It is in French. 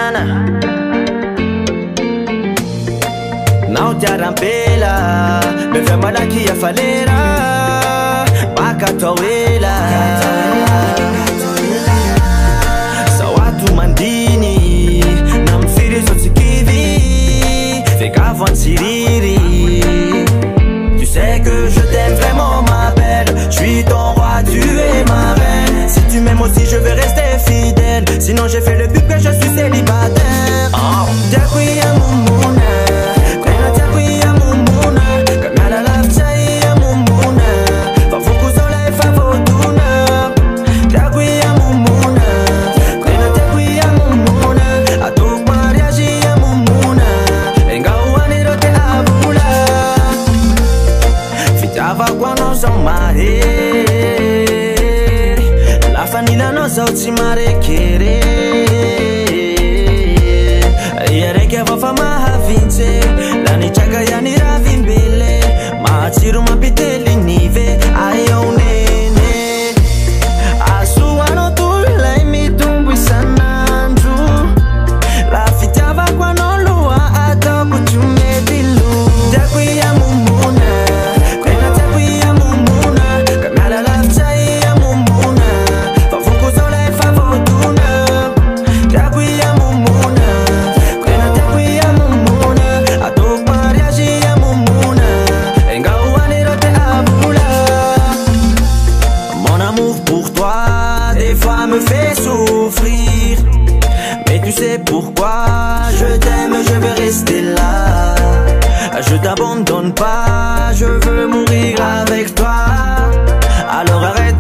sana. Não te arampela, me fema daqui a faleira, Makatoela. Sawatu mandini, nam firi sotsikivi, fekavo siriri. Tu sais que je t'aime vraiment ma belle, je suis ton roi, tu es ma reine. Si tu m'aimes aussi je vais rester fidèle, sinon j'ai fait le but que je suis célibataire. Oh. La famiglia non sa otsimare kere. Iere che va fa ma vince, la nichaga ya ni ravimbele, ma chiru ma piteli nive ayo nene. Asuano tu lei mi tumbu sananju, la fitava qua non lo ha dopo ciume di lu. Da qui a mumuna. Me fait souffrir, mais tu sais pourquoi je t'aime, je veux rester là. Je t'abandonne pas, je veux mourir avec toi. Alors arrête